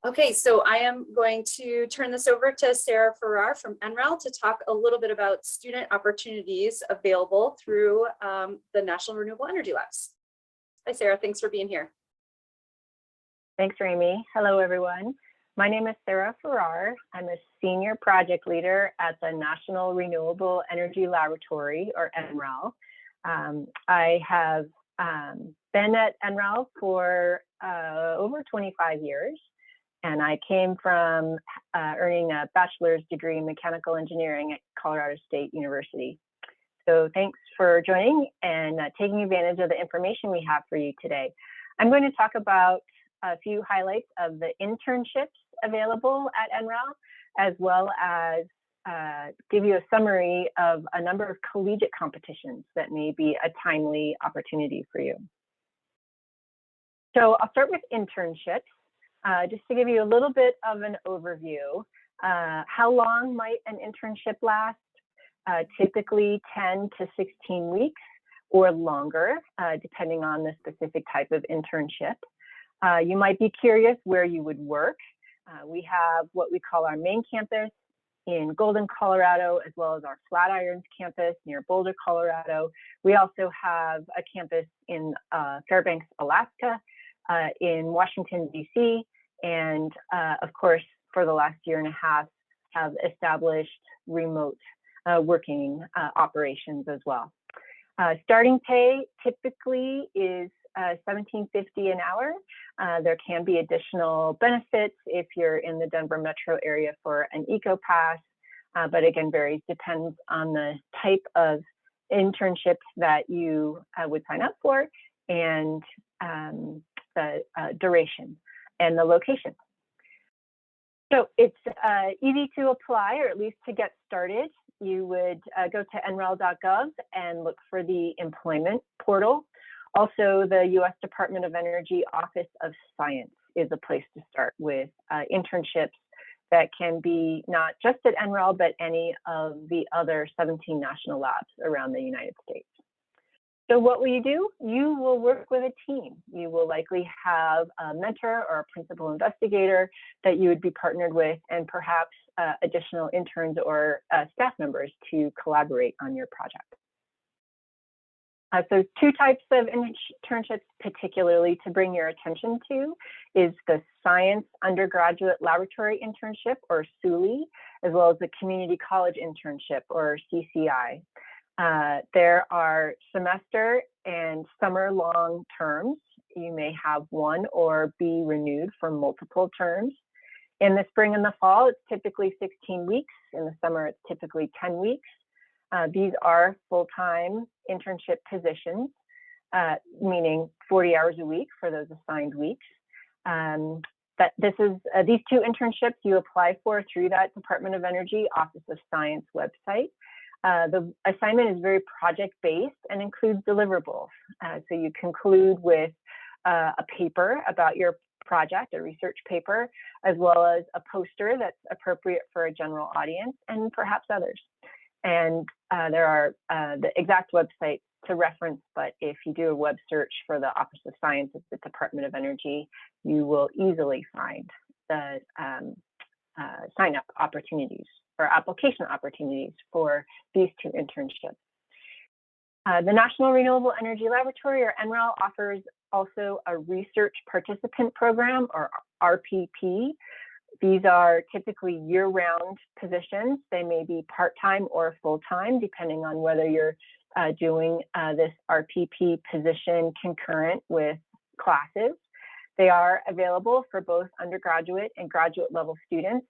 Okay, so I am going to turn this over to Sarah Farrar from NREL to talk a little bit about student opportunities available through the National Renewable Energy Labs. Hi, Sarah, thanks for being here. Thanks, Rami. Hello, everyone. My name is Sarah Farrar. I'm a senior project leader at the National Renewable Energy Laboratory, or NREL. I have been at NREL for over 25 years. And I came from earning a bachelor's degree in mechanical engineering at Colorado State University. So thanks for joining and taking advantage of the information we have for you today. I'm going to talk about a few highlights of the internships available at NREL, as well as give you a summary of a number of collegiate competitions that may be a timely opportunity for you. So I'll start with internships. Just to give you a little bit of an overview, how long might an internship last? Typically 10 to 16 weeks or longer, depending on the specific type of internship. You might be curious where you would work. We have what we call our main campus in Golden, Colorado, as well as our Flatirons campus near Boulder, Colorado. We also have a campus in Fairbanks, Alaska, in Washington, D.C., and of course, for the last year and a half, have established remote working operations as well. Starting pay typically is $17.50 an hour. There can be additional benefits if you're in the Denver metro area for an eco pass, but again, depends on the type of internships that you would sign up for and the duration and the location. So it's easy to apply, or at least to get started. You would go to nrel.gov and look for the employment portal. Also, the U.S. Department of Energy Office of Science is a place to start with internships that can be not just at NREL, but any of the other 17 national labs around the United States. So what will you do? You will work with a team. You will likely have a mentor or a principal investigator that you would be partnered with, and perhaps additional interns or staff members to collaborate on your project. So two types of internships particularly to bring your attention to is the Science Undergraduate Laboratory Internship, or SULI, as well as the Community College Internship, or CCI. There are semester and summer-long terms. You may have one or be renewed for multiple terms. In the spring and the fall, it's typically 16 weeks. In the summer, it's typically 10 weeks. These are full-time internship positions, meaning 40 hours a week for those assigned weeks. These two internships you apply for through that Department of Energy Office of Science website. The assignment is very project-based and includes deliverables. So you conclude with a paper about your project, a research paper, as well as a poster that's appropriate for a general audience, and perhaps others. And there are the exact websites to reference, but if you do a web search for the Office of Science at the Department of Energy, you will easily find the sign-up opportunities or application opportunities for these two internships. The National Renewable Energy Laboratory, or NREL, offers also a research participant program, or RPP. These are typically year-round positions. They may be part-time or full-time, depending on whether you're doing this RPP position concurrent with classes. They are available for both undergraduate and graduate level students.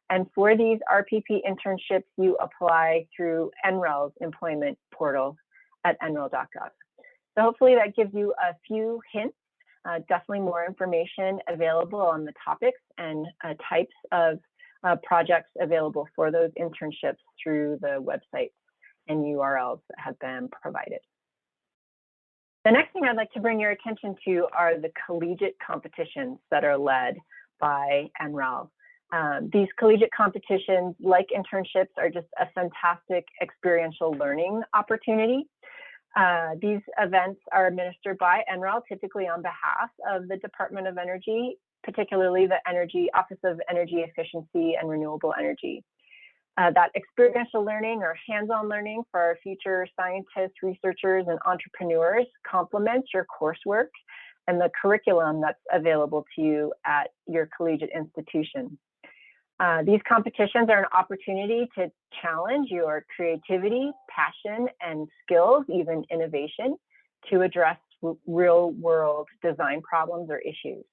And for these RPP internships, you apply through NREL's employment portal at nrel.gov. So hopefully that gives you a few hints. Definitely more information available on the topics and types of projects available for those internships through the websites and URLs that have been provided. The next thing I'd like to bring your attention to are the collegiate competitions that are led by NREL. These collegiate competitions, like internships, are just a fantastic experiential learning opportunity. These events are administered by NREL, typically on behalf of the Department of Energy, particularly the Office of Energy Efficiency and Renewable Energy. That experiential learning or hands-on learning for our future scientists, researchers, and entrepreneurs complements your coursework and the curriculum that's available to you at your collegiate institution. These competitions are an opportunity to challenge your creativity, passion, and skills, even innovation, to address real-world design problems or issues.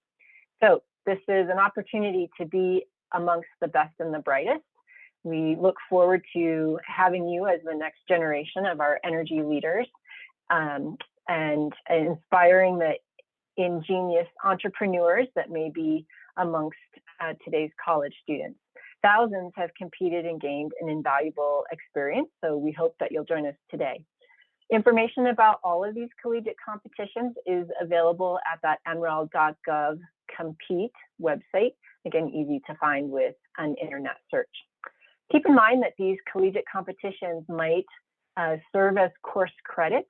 So this is an opportunity to be amongst the best and the brightest. We look forward to having you as the next generation of our energy leaders and inspiring the ingenious entrepreneurs that may be amongst today's college students. Thousands have competed and gained an invaluable experience, so we hope that you'll join us today. Information about all of these collegiate competitions is available at that NREL.gov compete website. Again, easy to find with an internet search. Keep in mind that these collegiate competitions might serve as course credit.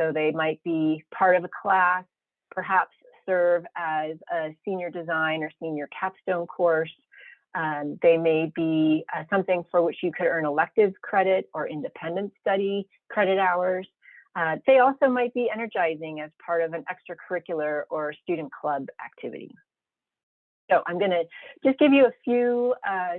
So they might be part of a class, perhaps serve as a senior design or senior capstone course. They may be something for which you could earn elective credit or independent study credit hours. They also might be energizing as part of an extracurricular or student club activity. So I'm going to just give you a few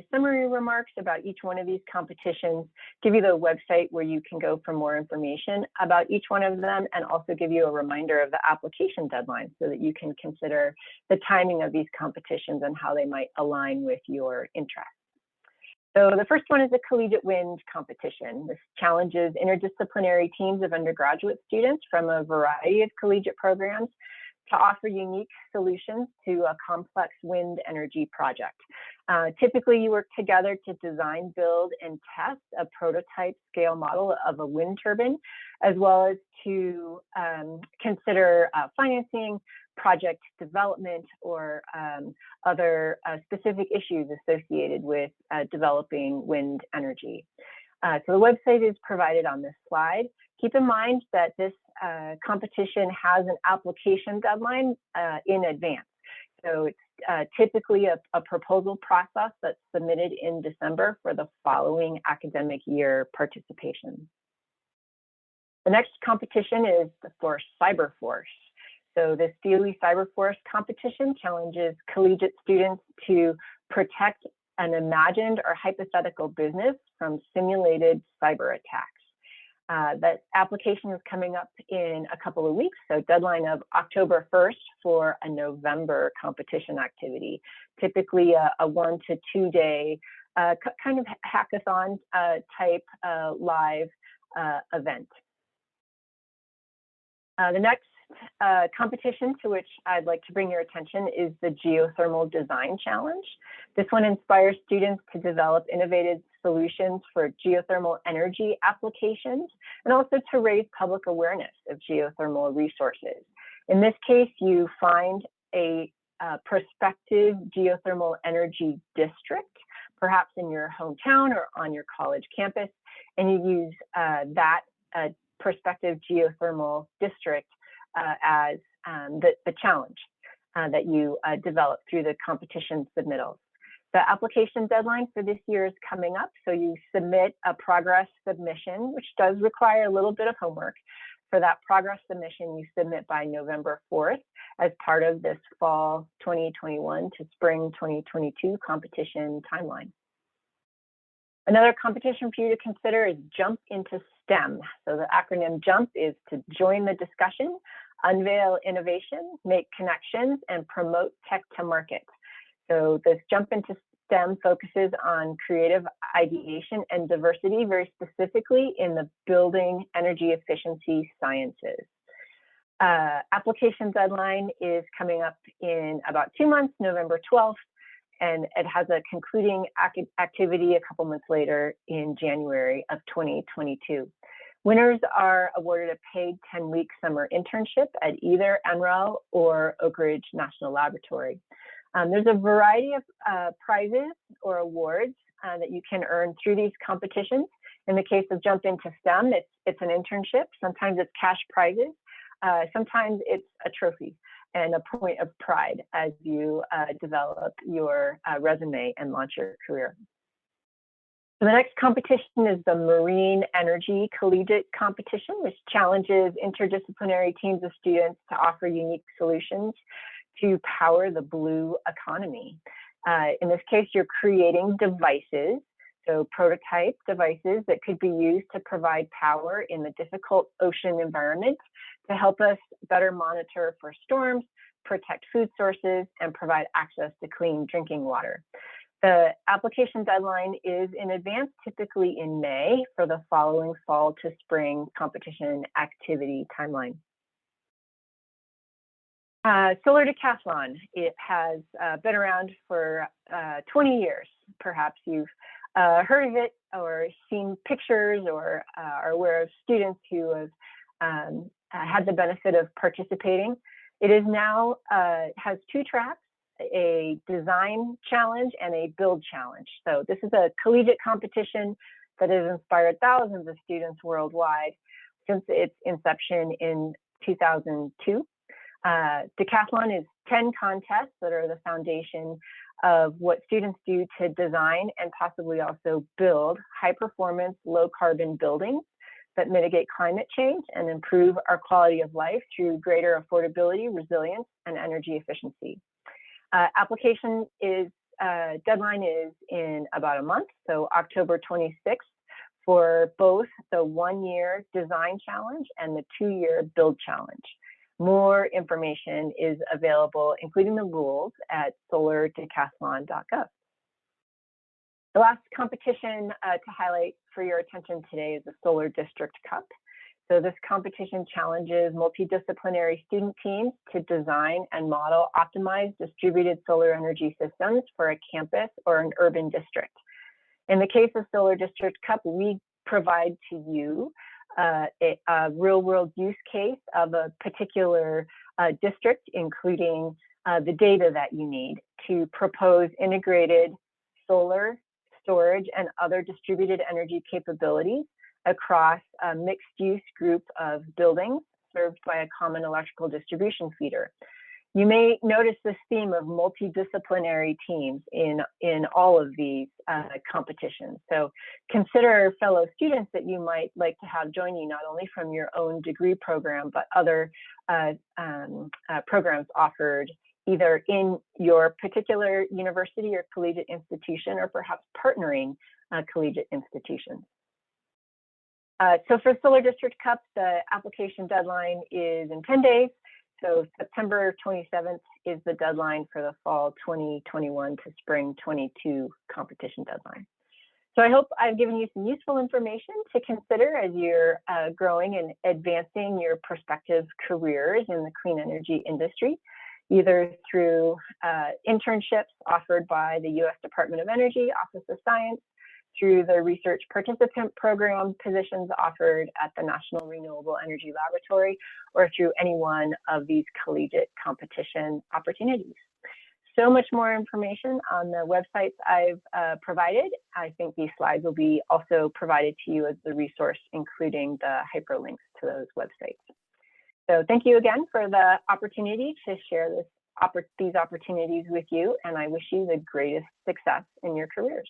summary remarks about each one of these competitions, give you the website where you can go for more information about each one of them, and also give you a reminder of the application deadline so that you can consider the timing of these competitions and how they might align with your interests. So the first one is the Collegiate Wind competition. This challenges interdisciplinary teams of undergraduate students from a variety of collegiate programs to offer unique solutions to a complex wind energy project. Typically, you work together to design, build, and test a prototype scale model of a wind turbine, as well as to consider financing, project development, or other specific issues associated with developing wind energy. So the website is provided on this slide. Keep in mind that this competition has an application deadline in advance. So it's typically a proposal process that's submitted in December for the following academic year participation. The next competition is for Cyberforce. So this DOE Cyberforce competition challenges collegiate students to protect an imagined or hypothetical business from simulated cyber attacks. That application is coming up in a couple of weeks, so deadline of October 1st for a November competition activity, typically a 1 to 2 day kind of hackathon type live event. The next competition to which I'd like to bring your attention is the Geothermal Design Challenge. This one inspires students to develop innovative solutions for geothermal energy applications and also to raise public awareness of geothermal resources. In this case, you find a prospective geothermal energy district, perhaps in your hometown or on your college campus, and you use that prospective geothermal district as the challenge that you develop through the competition submittals. The application deadline for this year is coming up, so you submit a progress submission, which does require a little bit of homework. For that progress submission, you submit by November 4th as part of this fall 2021 to spring 2022 competition timeline. Another competition for you to consider is Jump into STEM. So the acronym JUMP is to join the discussion, unveil innovation, make connections, and promote tech to market. So this Jump into STEM focuses on creative ideation and diversity, very specifically in the building energy efficiency sciences. Application deadline is coming up in about 2 months, November 12th, and it has a concluding activity a couple months later in January of 2022. Winners are awarded a paid 10-week summer internship at either NREL or Oak Ridge National Laboratory. There's a variety of prizes or awards that you can earn through these competitions. In the case of Jump into STEM, it's an internship. Sometimes it's cash prizes. Sometimes it's a trophy. and a point of pride as you develop your resume and launch your career. So the next competition is the Marine Energy Collegiate Competition, which challenges interdisciplinary teams of students to offer unique solutions to power the blue economy. In this case, you're creating devices, so prototype devices that could be used to provide power in the difficult ocean environment to help us better monitor for storms, protect food sources, and provide access to clean drinking water. The application deadline is in advance, typically in May, for the following fall to spring competition activity timeline. Solar Decathlon, it has been around for 20 years. Perhaps you've heard of it or seen pictures or are aware of students who have had the benefit of participating. It is now has 2 tracks, a design challenge and a build challenge. So this is a collegiate competition that has inspired thousands of students worldwide since its inception in 2002. Decathlon is 10 contests that are the foundation of what students do to design and possibly also build high-performance, low-carbon buildings that mitigate climate change and improve our quality of life through greater affordability, resilience, and energy efficiency. Application deadline is in about a month, so October 26th for both the 1-year design challenge and the 2-year build challenge. More information is available, including the rules, at solardecathlon.gov. The last competition to highlight for your attention today is the Solar District Cup. So this competition challenges multidisciplinary student teams to design and model optimized distributed solar energy systems for a campus or an urban district. In the case of Solar District Cup, we provide to you a real-world use case of a particular district, including the data that you need to propose integrated solar, storage, and other distributed energy capabilities across a mixed-use group of buildings served by a common electrical distribution feeder. You may notice this theme of multidisciplinary teams in all of these competitions. So consider fellow students that you might like to have join you, not only from your own degree program, but other programs offered either in your particular university or collegiate institution, or perhaps partnering collegiate institutions. So for Solar District Cup, the application deadline is in 10 days. So September 27th is the deadline for the fall 2021 to spring 22 competition deadline. So I hope I've given you some useful information to consider as you're growing and advancing your prospective careers in the clean energy industry, either through internships offered by the U.S. Department of Energy, Office of Science, through the research participant program positions offered at the National Renewable Energy Laboratory, or through any one of these collegiate competition opportunities. So much more information on the websites I've provided. I think these slides will be also provided to you as the resource, including the hyperlinks to those websites. So thank you again for the opportunity to share these opportunities with you, and I wish you the greatest success in your careers.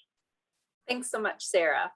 Thanks so much, Sarah.